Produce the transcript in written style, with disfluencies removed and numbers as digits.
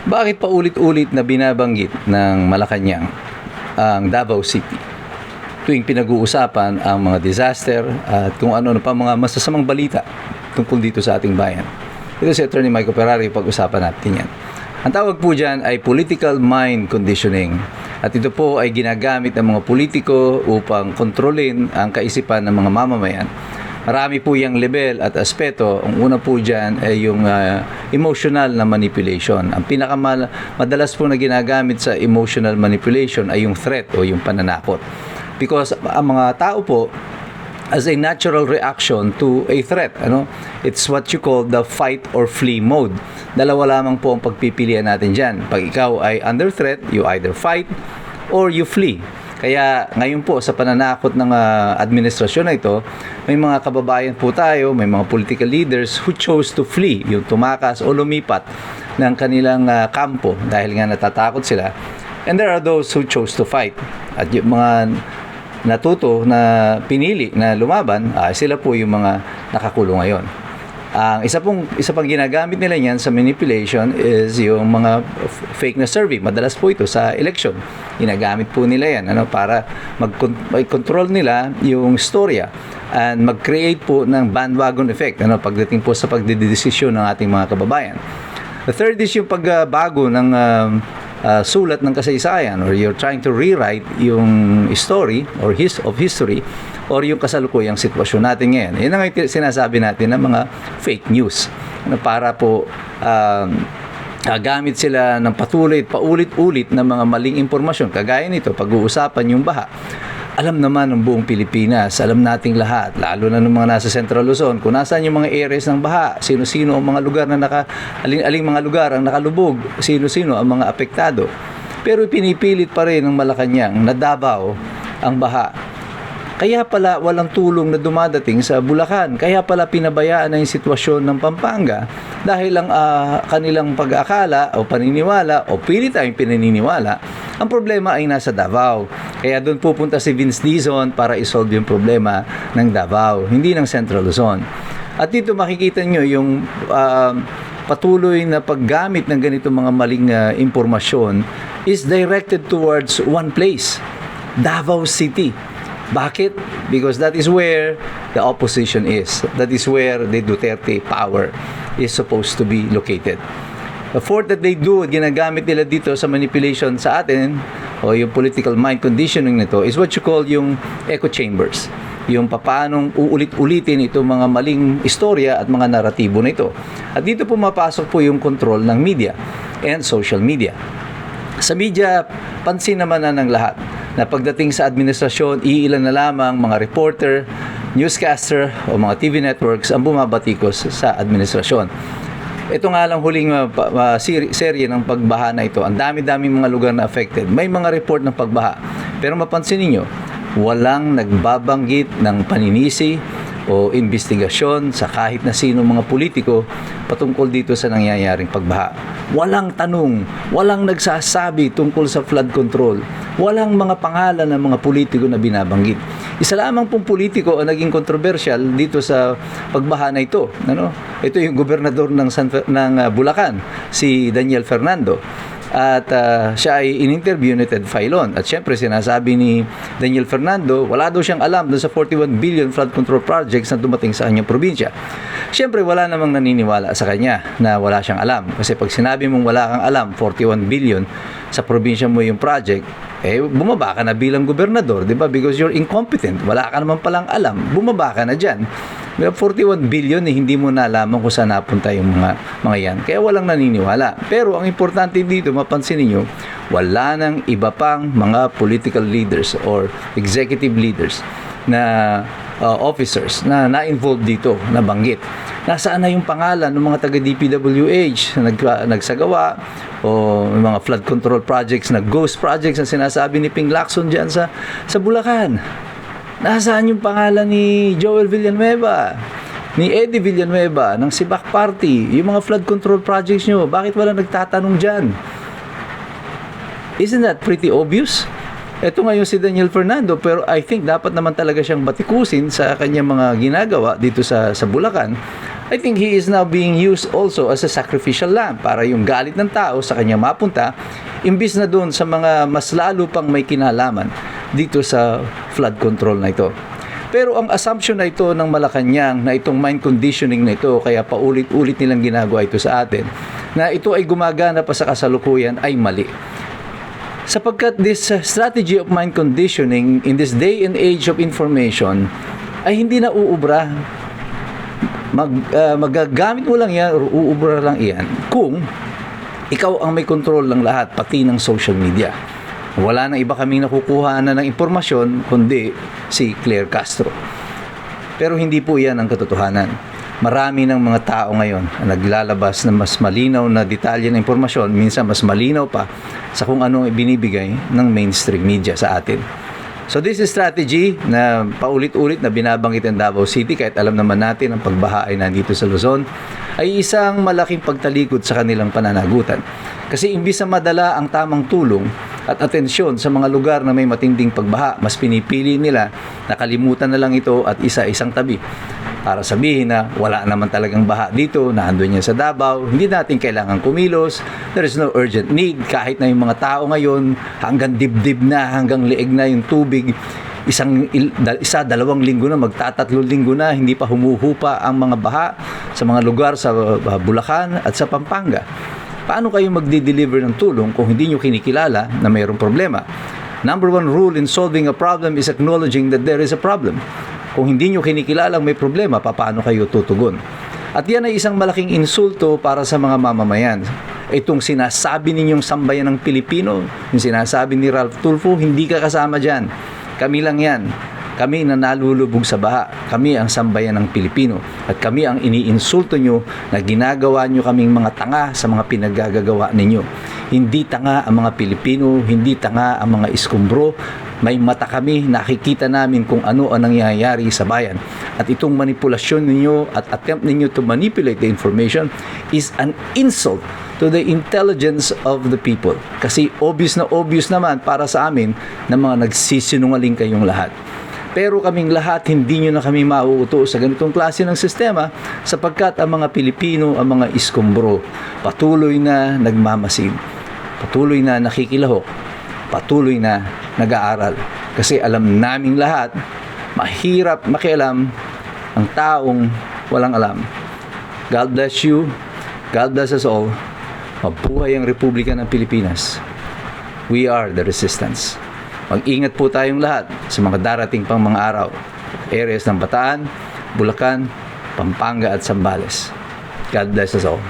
Bakit paulit-ulit na binabanggit ng Malacanang ang Davao City tuwing pinag-uusapan ang mga disaster at kung ano pa mga masasamang balita tungkol dito sa ating bayan? Ito si Attorney Michael Ferrari, pag-usapan natin yan. Ang tawag po dyan ay political mind conditioning. At ito po ay ginagamit ng mga politiko upang kontrolin ang kaisipan ng mga mamamayan. Marami po yung level at aspeto. Ang una po dyan ay yung emotional na manipulation. Ang madalas po na ginagamit sa emotional manipulation ay yung threat o yung pananakot. Because ang mga tao po, as a natural reaction to a threat, it's what you call the fight or flee mode. Dalawa lamang po ang pagpipilian natin dyan. Pag ikaw ay under threat, you either fight or you flee. Kaya ngayon po sa pananakot ng administrasyon na ito, may mga kababayan po tayo, may mga political leaders who chose to flee, yung tumakas o lumipat ng kanilang kampo dahil nga natatakot sila. And there are those who chose to fight. At yung mga natuto na pinili na lumaban, sila po yung mga nakakulong ngayon. Ang isa pang ginagamit nila niyan sa manipulation is yung mga fake na survey. Madalas po ito sa election. Ginagamit po nila yan para mag-control nila yung storya and mag-create po ng bandwagon effect pagdating po sa pagdedesisyon ng ating mga kababayan. The third is yung pagbago ng sulat ng kasaysayan, or you're trying to rewrite yung story or of history or yung kasalukuyang sitwasyon natin ngayon. Yan ang sinasabi natin ng mga fake news para po gamit sila ng paulit-ulit na mga maling impormasyon. Kagaya nito, pag-uusapan yung baha. Alam naman ng buong Pilipinas, alam nating lahat, lalo na ng mga nasa Central Luzon, kung nasaan yung mga areas ng baha, sino-sino ang mga lugar na aling mga lugar ang nakalubog, sino-sino ang mga apektado. Pero pinipilit pa rin ng Malacanang na Davao ang baha. Kaya pala walang tulong na dumadating sa Bulacan. Kaya pala pinabayaan na yung sitwasyon ng Pampanga dahil ang kanilang pag-aakala o paniniwala o pilit tayong pinaniniwala, ang problema ay nasa Davao. Kaya doon pupunta si Vince Dizon para isolve yung problema ng Davao, hindi ng Central Luzon. At dito makikita nyo yung patuloy na paggamit ng ganito mga maling impormasyon is directed towards one place, Davao City. Bakit? Because that is where the opposition is. That is where the Duterte power is supposed to be located. The fourth that they do, ginagamit nila dito sa manipulation sa atin, o yung political mind conditioning nito, is what you call yung echo chambers. Yung paanong uulit-ulitin itong mga maling istorya at mga naratibo na ito. At dito pumapasok po yung control ng media and social media. Sa media, pansin naman na ng lahat na pagdating sa administrasyon, iilan na lamang mga reporter, newscaster o mga TV networks ang bumabatikos sa administrasyon. Ito nga lang huling serye ng pagbaha na ito. Ang dami-daming mga lugar na affected. May mga report ng pagbaha. Pero mapansin niyo, walang nagbabanggit ng paninisi o investigasyon sa kahit na sino mga politiko patungkol dito sa nangyayaring pagbaha. Walang tanong, walang nagsasabi tungkol sa flood control, walang mga pangalan ng mga politiko na binabanggit. Isa lamang pong politiko ang naging controversial dito sa pagbaha na ito. Ito yung gobernador ng Bulacan, si Daniel Fernando. At siya ay in-interview ni Ted Filon. At syempre sinasabi ni Daniel Fernando, wala daw siyang alam doon sa 41 billion flood control projects na dumating sa kanyang probinsya. Syempre wala namang naniniwala sa kanya na wala siyang alam. Kasi pag sinabi mong wala kang alam, 41 billion sa probinsya mo yung project, bumaba ka na bilang gobernador, di ba? Because you're incompetent. Wala ka naman palang alam. Bumaba ka na dyan. 41 billion hindi mo nalaman kung saan napunta yung mga yan. Kaya walang naniniwala. Pero ang importante dito, mapansin niyo, wala nang iba pang mga political leaders or executive leaders na officers na na-involved dito, na banggit. Nasaan na yung pangalan ng mga taga-DPWH na nagsagawa o mga flood control projects na ghost projects na sinasabi ni Ping Lacson dyan sa Bulacan? Nasaan yung pangalan ni Joel Villanueva, ni Eddie Villanueva, ng Sibak Party, yung mga flood control projects nyo? Bakit wala nagtatanong dyan? Isn't that pretty obvious? Ito ngayon si Daniel Fernando, pero I think dapat naman talaga siyang batikusin sa kanyang mga ginagawa dito sa Bulacan. I think he is now being used also as a sacrificial lamb para yung galit ng tao sa kanya mapunta, imbis na doon sa mga mas lalo pang may kinalaman dito sa flood control na ito. Pero ang assumption na ito ng Malacanang na itong mind conditioning na ito, kaya paulit-ulit nilang ginagawa ito sa atin, na ito ay gumagana pa sa kasalukuyan, ay mali. Sapagkat this strategy of mind conditioning in this day and age of information ay hindi na uubra. Magagamit mo lang yan or uubra lang iyan kung ikaw ang may control ng lahat, pati ng social media. Wala na iba kaming nakukuha na ng impormasyon kundi si Claire Castro. Pero hindi po yan ang katotohanan. Marami ng mga tao ngayon ang naglalabas ng mas malinaw na detalye ng impormasyon, minsan mas malinaw pa sa kung anong ibinibigay ng mainstream media sa atin. So this is strategy na paulit-ulit na binabanggit ng Davao City, kahit alam naman natin ang pagbaha ay nandito sa Luzon, ay isang malaking pagtalikod sa kanilang pananagutan. Kasi imbis na madala ang tamang tulong at atensyon sa mga lugar na may matinding pagbaha, mas pinipili nila na kalimutan na lang ito at isa-isang tabi para sabihin na wala naman talagang baha dito, naandun yan sa Davao, hindi natin kailangan kumilos, there is no urgent need, kahit na yung mga tao ngayon, hanggang dibdib na, hanggang leeg na yung tubig, dalawang linggo na, magtatatlong linggo na, hindi pa humuhupa ang mga baha sa mga lugar sa Bulacan at sa Pampanga. Paano kayo magdi-deliver ng tulong kung hindi nyo kinikilala na mayroong problema? Number one rule in solving a problem is acknowledging that there is a problem. Kung hindi nyo kinikilala may problema, paano kayo tutugon? At yan ay isang malaking insulto para sa mga mamamayan. Itong sinasabi ninyong sambayan ng Pilipino, yung sinasabi ni Ralph Tulfo, hindi ka kasama dyan. Kami lang yan. Kami na nalulubog sa baha. Kami ang sambayan ng Pilipino. At kami ang iniinsulto nyo na ginagawa nyo kaming mga tanga sa mga pinagagagawa ninyo. Hindi tanga ang mga Pilipino, hindi tanga ang mga iskumbro. May mata kami, nakikita namin kung ano ang nangyayari sa bayan. At itong manipulasyon ninyo at attempt ninyo to manipulate the information is an insult to the intelligence of the people. Kasi obvious naman para sa amin na mga nagsisinungaling kayong lahat. Pero kaming lahat, hindi nyo na kami mauuto sa ganitong klase ng sistema sapagkat ang mga Pilipino, ang mga iskumbro, patuloy na nagmamasid, patuloy na nakikilahok, patuloy na nag-aaral. Kasi alam naming lahat, mahirap makialam ang taong walang alam. God bless you. God bless us all. Mabuhay ang Republika ng Pilipinas. We are the resistance. Mag-ingat po tayong lahat sa mga darating pang mga araw. Areas ng Bataan, Bulacan, Pampanga at Zambales. God bless us all.